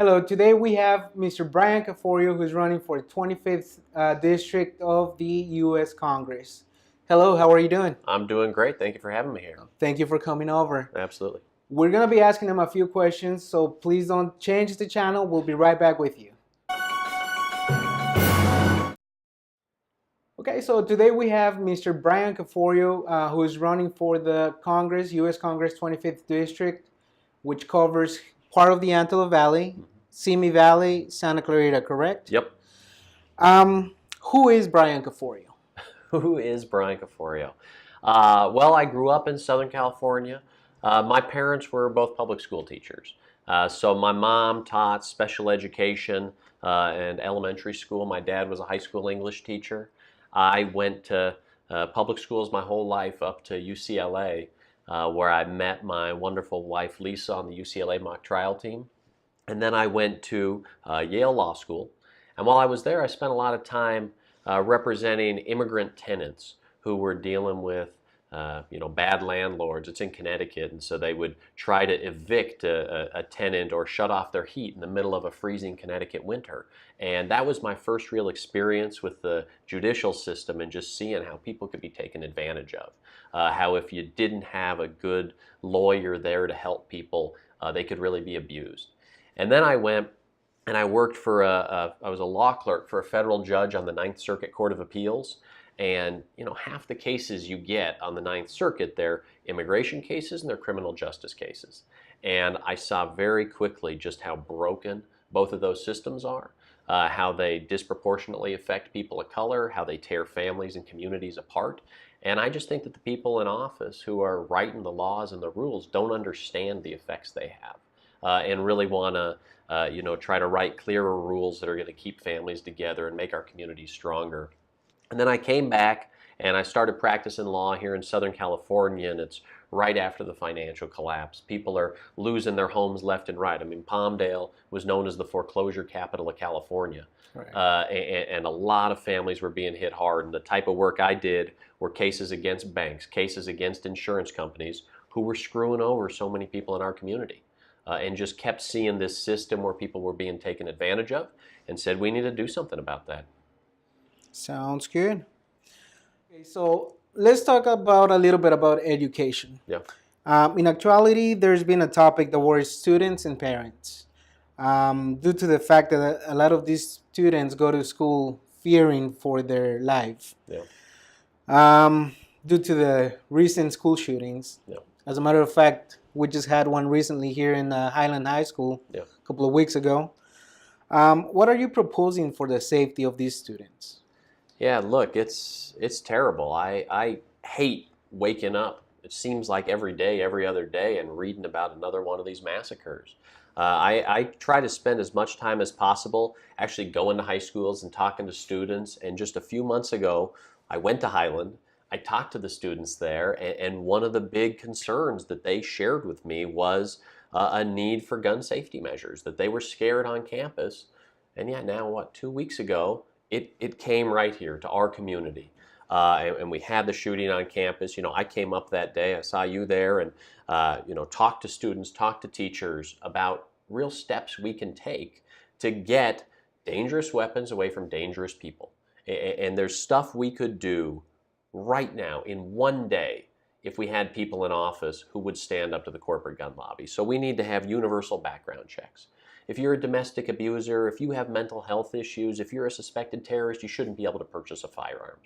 Hello, today we have Mr. Bryan Caforio, who's running for 25th District of the U.S. Congress. Hello, how are you doing? I'm doing great. Thank you for having me here. Thank you for coming over. Absolutely. We're going to be asking him a few questions, so please don't change the channel. We'll be right back with you. Okay, so today we have Mr. Bryan Caforio, who is running for the Congress, U.S. Congress 25th District, which covers part of the Antelope Valley, Simi Valley, Santa Clarita, correct? Yep. Who is Bryan Caforio? Who is Bryan Caforio? Well, I grew up in Southern California. My parents were both public school teachers. So my mom taught special education and elementary school. My dad was a high school English teacher. I went to public schools my whole life up to UCLA, where I met my wonderful wife Lisa on the UCLA mock trial team. And then I went to Yale Law School. And while I was there, I spent a lot of time representing immigrant tenants who were dealing with bad landlords. It's in Connecticut, and so they would try to evict a tenant or shut off their heat in the middle of a freezing Connecticut winter. And that was my first real experience with the judicial system and just seeing how people could be taken advantage of. How if you didn't have a good lawyer there to help people, they could really be abused. And then I went and I worked for I was a law clerk for a federal judge on the Ninth Circuit Court of Appeals. And half the cases you get on the Ninth Circuit, they're immigration cases and they're criminal justice cases. And I saw very quickly just how broken both of those systems are, how they disproportionately affect people of color, how they tear families and communities apart. And I just think that the people in office who are writing the laws and the rules don't understand the effects they have. And really want to, try to write clearer rules that are going to keep families together and make our communities stronger. And then I came back and I started practicing law here in Southern California, and it's right after the financial collapse. People are losing their homes left and right. I mean, Palmdale was known as the foreclosure capital of California. Right. And a lot of families were being hit hard. And the type of work I did were cases against banks, cases against insurance companies who were screwing over so many people in our community. And just kept seeing this system where people were being taken advantage of and said, we need to do something about that. Sounds good. Okay, so let's talk about a little bit about education. Yeah. In actuality, there's been a topic that worries students and parents due to the fact that a lot of these students go to school fearing for their life. Yeah. Due to the recent school shootings. Yeah. As a matter of fact, we just had one recently here in Highland High School a couple of weeks ago. What are you proposing for the safety of these students? Yeah, look, it's terrible. I hate waking up, it seems like every day, every other day, and reading about another one of these massacres. I try to spend as much time as possible actually going to high schools and talking to students. And just a few months ago, I went to Highland. I talked to the students there, and one of the big concerns that they shared with me was a need for gun safety measures, that they were scared on campus. And yeah, now 2 weeks ago, it came right here to our community. And we had the shooting on campus. I came up that day, I saw you there, and talked to students, talked to teachers about real steps we can take to get dangerous weapons away from dangerous people. And there's stuff we could do right now in one day if we had people in office who would stand up to the corporate gun lobby. So we need to have universal background checks. If you're a domestic abuser, if you have mental health issues, if you're a suspected terrorist, you shouldn't be able to purchase a firearm.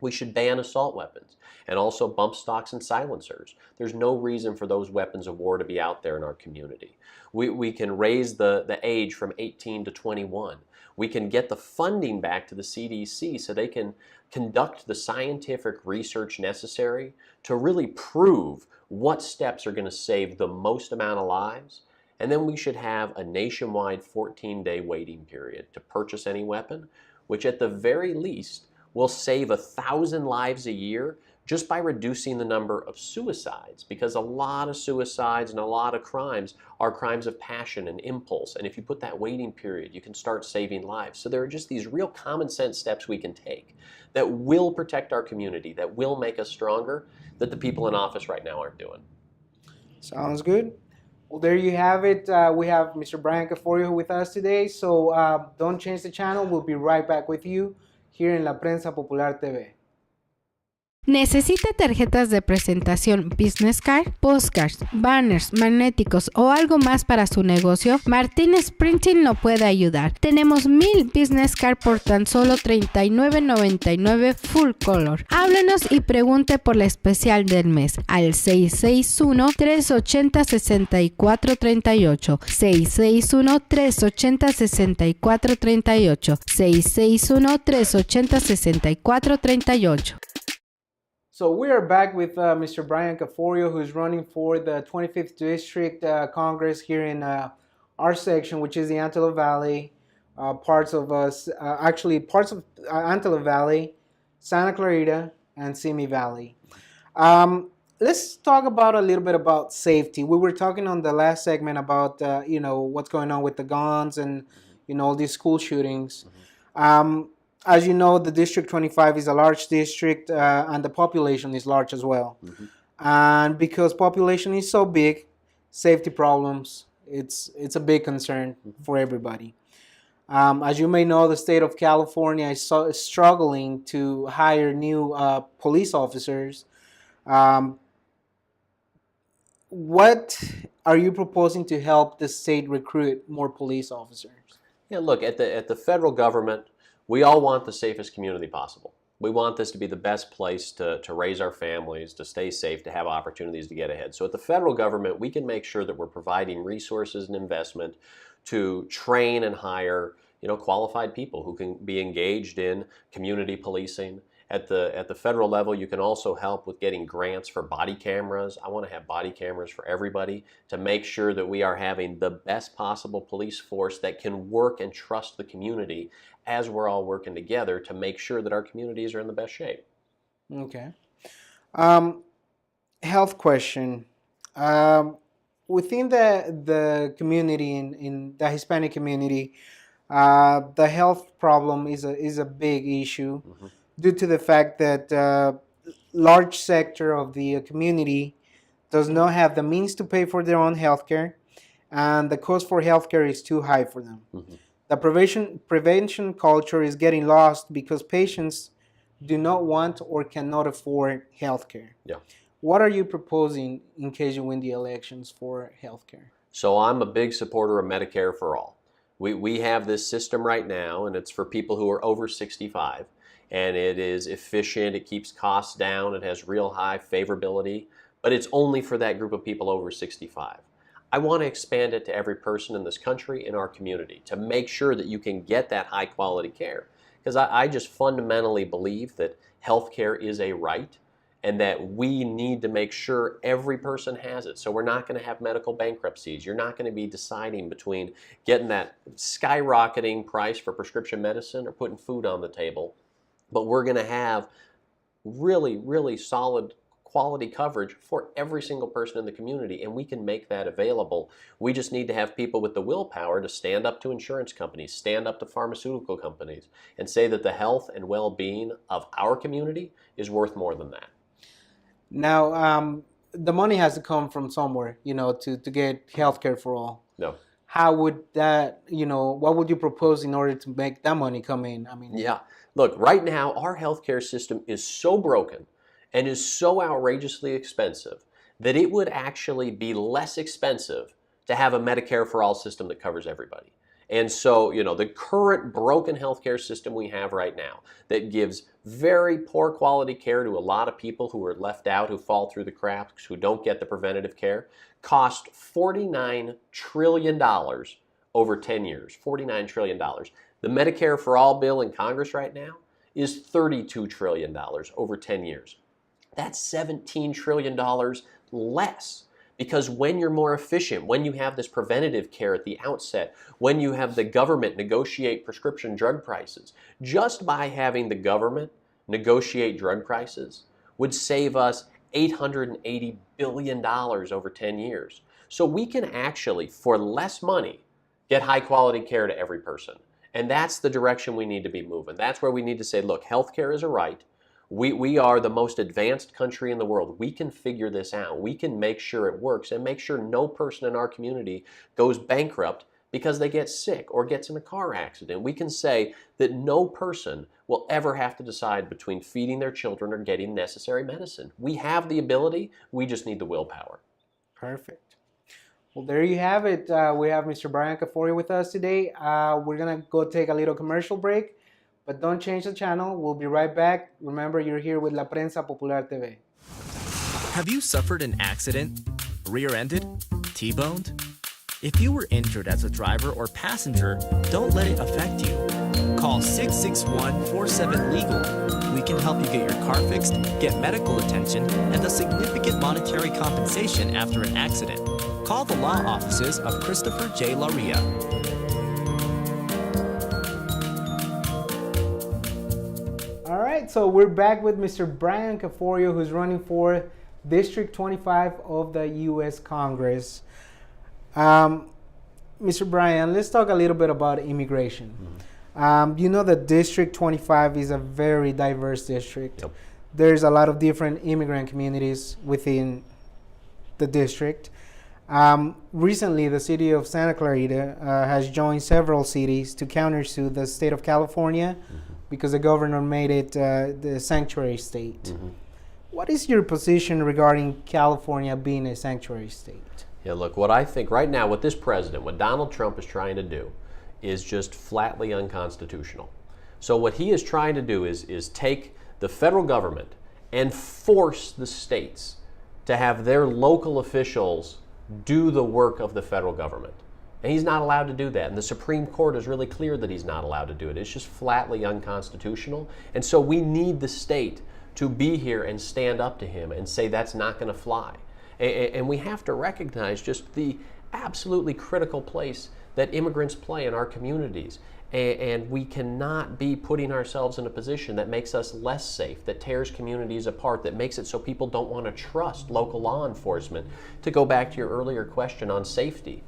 We should ban assault weapons and also bump stocks and silencers. There's no reason for those weapons of war to be out there in our community. We can raise the age from 18 to 21. We can get the funding back to the CDC so they can conduct the scientific research necessary to really prove what steps are going to save the most amount of lives. And then we should have a nationwide 14-day waiting period to purchase any weapon, which at the very least will save 1,000 lives a year just by reducing the number of suicides, because a lot of suicides and a lot of crimes are crimes of passion and impulse. And if you put that waiting period, you can start saving lives. So there are just these real common sense steps we can take that will protect our community, that will make us stronger, that the people in office right now aren't doing. Sounds good. Well, there you have it. We have Mr. Bryan Caforio with us today. So don't change the channel. We'll be right back with you here in La Prensa Popular TV. ¿Necesita tarjetas de presentación, business card, postcards, banners, magnéticos o algo más para su negocio? Martínez Printing lo puede ayudar. Tenemos 1000 business card por tan solo $39.99 full color. Háblenos y pregunte por la especial del mes al 661-380-6438. 661-380-6438. 661-380-6438. So we are back with Mr. Bryan Caforio, who's running for the 25th District Congress here in our section, which is the Antelope Valley, parts of Antelope Valley, Santa Clarita, and Simi Valley. Let's talk about a little bit about safety. We were talking on the last segment about what's going on with the guns and all these school shootings. As you know, the District 25 is a large district, and the population is large as well. Mm-hmm. And because population is so big, safety problems, it's a big concern for everybody. As you may know, the state of California is struggling to hire new police officers. What are you proposing to help the state recruit more police officers? Yeah, look, at the federal government, we all want the safest community possible. We want this to be the best place to raise our families, to stay safe, to have opportunities to get ahead. So at the federal government, we can make sure that we're providing resources and investment to train and hire qualified people who can be engaged in community policing. At the federal level, you can also help with getting grants for body cameras. I want to have body cameras for everybody to make sure that we are having the best possible police force that can work and trust the community as we're all working together to make sure that our communities are in the best shape. Okay. Health question. Within the community, in the Hispanic community, the health problem is a big issue. Mm-hmm. Due to the fact that large sector of the community does not have the means to pay for their own healthcare, and the cost for healthcare is too high for them. Mm-hmm. The prevention culture is getting lost because patients do not want or cannot afford healthcare. Yeah. What are you proposing in case you win the elections for healthcare? So I'm a big supporter of Medicare for all. We have this system right now, and it's for people who are over 65. And it is efficient, it keeps costs down, it has real high favorability, but it's only for that group of people over 65. I want to expand it to every person in this country, in our community, to make sure that you can get that high quality care. Because I just fundamentally believe that healthcare is a right and that we need to make sure every person has it. So we're not going to have medical bankruptcies. You're not going to be deciding between getting that skyrocketing price for prescription medicine or putting food on the table. But we're going to have really, really solid quality coverage for every single person in the community, and we can make that available. We just need to have people with the willpower to stand up to insurance companies, stand up to pharmaceutical companies, and say that the health and well-being of our community is worth more than that. Now, the money has to come from somewhere, to get healthcare for all. No. How would that, what would you propose in order to make that money come in? Yeah. Look, right now, our healthcare system is so broken and is so outrageously expensive that it would actually be less expensive to have a Medicare for all system that covers everybody. And so, the current broken healthcare system we have right now that gives very poor quality care to a lot of people who are left out, who fall through the cracks, who don't get the preventative care, cost $49 trillion over 10 years. $49 trillion. The Medicare for All bill in Congress right now is $32 trillion over 10 years. That's $17 trillion less. Because when you're more efficient, when you have this preventative care at the outset, when you have the government negotiate prescription drug prices, just by having the government negotiate drug prices would save us $880 billion over 10 years. So we can actually, for less money, get high quality care to every person. And that's the direction we need to be moving. That's where we need to say, look, healthcare is a right. We are the most advanced country in the world. We can figure this out. We can make sure it works and make sure no person in our community goes bankrupt because they get sick or gets in a car accident. We can say that no person will ever have to decide between feeding their children or getting necessary medicine. We have the ability, we just need the willpower. Perfect. Well, there you have it. We have Mr. Bryan Caforio with us today. We're going to go take a little commercial break, but don't change the channel. We'll be right back. Remember, you're here with La Prensa Popular TV. Have you suffered an accident? Rear-ended? T-boned? If you were injured as a driver or passenger, don't let it affect you. Call 661-47-LEGAL. We can help you get your car fixed, get medical attention, and a significant monetary compensation after an accident. Call the law offices of Christopher J. Laria. All right, so we're back with Mr. Bryan Caforio, who's running for District 25 of the U.S. Congress. Mr. Bryan, let's talk a little bit about immigration. You know that District 25 is a very diverse district. Yep. There's a lot of different immigrant communities within the district. Recently, the city of Santa Clarita has joined several cities to countersue the state of California because the governor made it the sanctuary state. What is your position regarding California being a sanctuary state? Yeah, look, what I think right now, what this president, what Donald Trump is trying to do is just flatly unconstitutional. So what he is trying to do is take the federal government and force the states to have their local officials do the work of the federal government. And he's not allowed to do that. And the Supreme Court is really clear that he's not allowed to do it. It's just flatly unconstitutional. And so we need the state to be here and stand up to him and say that's not going to fly. And we have to recognize just the absolutely critical place that immigrants play in our communities. And we cannot be putting ourselves in a position that makes us less safe, that tears communities apart, that makes it so people don't want to trust local law enforcement. To go back to your earlier question on safety,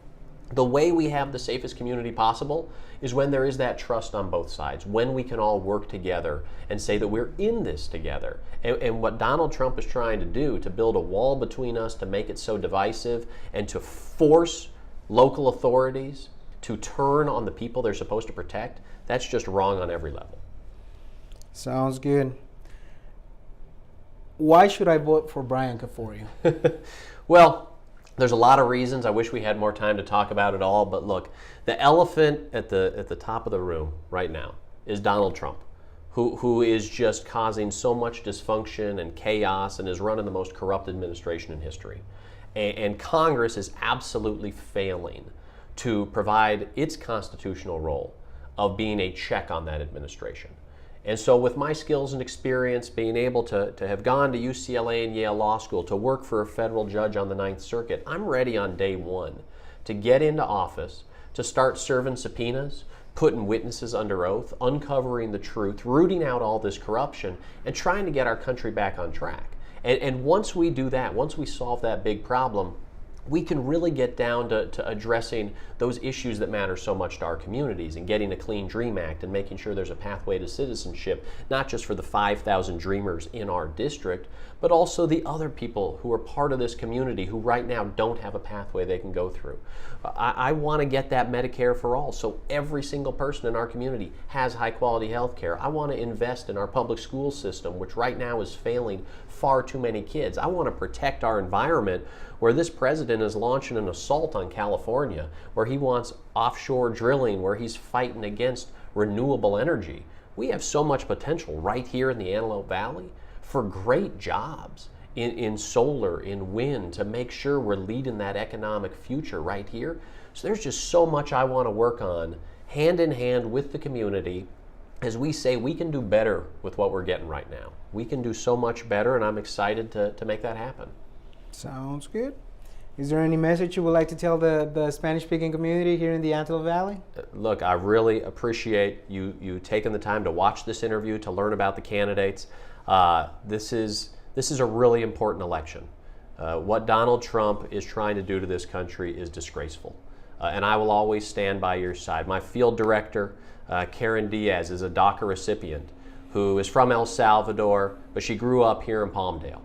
the way we have the safest community possible is when there is that trust on both sides, when we can all work together and say that we're in this together. And what Donald Trump is trying to do, to build a wall between us, to make it so divisive, and to force local authorities to turn on the people they're supposed to protect, that's just wrong on every level. Sounds good. Why should I vote for Bryan Caforio? Well, there's a lot of reasons. I wish we had more time to talk about it all, but look, the elephant at the top of the room right now is Donald Trump, who is just causing so much dysfunction and chaos and is running the most corrupt administration in history. And Congress is absolutely failing to provide its constitutional role of being a check on that administration. And so with my skills and experience, being able to have gone to UCLA and Yale Law School, to work for a federal judge on the Ninth Circuit, I'm ready on day one to get into office, to start serving subpoenas, putting witnesses under oath, uncovering the truth, rooting out all this corruption, and trying to get our country back on track. And once we do that, once we solve that big problem, we can really get down to addressing those issues that matter so much to our communities and getting a Clean Dream Act and making sure there's a pathway to citizenship, not just for the 5,000 dreamers in our district, but also the other people who are part of this community who right now don't have a pathway they can go through. I want to get that Medicare for all, so every single person in our community has high quality health care. I want to invest in our public school system, which right now is failing far too many kids. I want to protect our environment, where this president is launching an assault on California, where he wants offshore drilling, where he's fighting against renewable energy. We have so much potential right here in the Antelope Valley for great jobs in solar, in wind, to make sure we're leading that economic future right here. So there's just so much I want to work on, hand in hand with the community, as we say we can do better with what we're getting right now. We can do so much better, and I'm excited to make that happen. Sounds good. Is there any message you would like to tell the Spanish-speaking community here in the Antelope Valley? Look, I really appreciate you taking the time to watch this interview, to learn about the candidates. This is a really important election. What Donald Trump is trying to do to this country is disgraceful. And I will always stand by your side. My field director, Karen Diaz, is a DACA recipient who is from El Salvador, but she grew up here in Palmdale.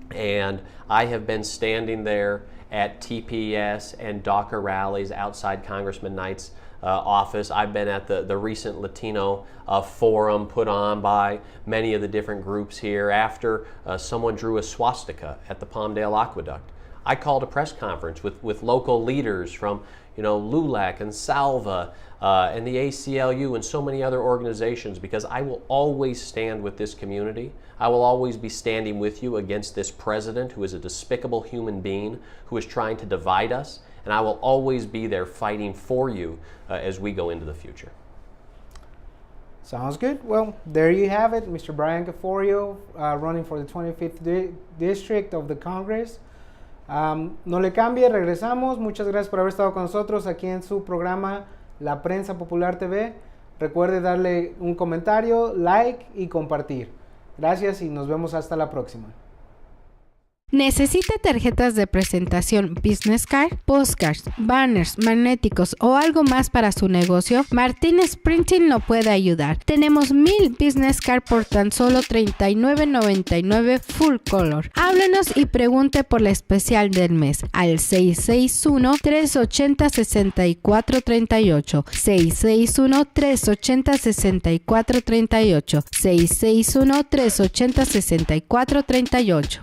And I have been standing there at TPS and DACA rallies outside Congressman Knight's office. I've been at the recent Latino forum put on by many of the different groups here after someone drew a swastika at the Palmdale Aqueduct. I called a press conference with local leaders from LULAC and SALVA and the ACLU and so many other organizations, because I will always stand with this community. I will always be standing with you against this president who is a despicable human being who is trying to divide us, and I will always be there fighting for you as we go into the future. Sounds good. Well, there you have it, Mr. Bryan Caforio, running for the 25th District of the Congress. No le cambie, regresamos. Muchas gracias por haber estado con nosotros aquí en su programa La Prensa Popular TV. Recuerde darle un comentario, like y compartir. Gracias y nos vemos hasta la próxima. ¿Necesita tarjetas de presentación Business Card, postcards, banners, magnéticos o algo más para su negocio? Martínez Printing lo puede ayudar. Tenemos 1000 Business Card por tan solo $39.99 full color. Háblenos y pregunte por la especial del mes al 661-380-6438. 661-380-6438. 661-380-6438.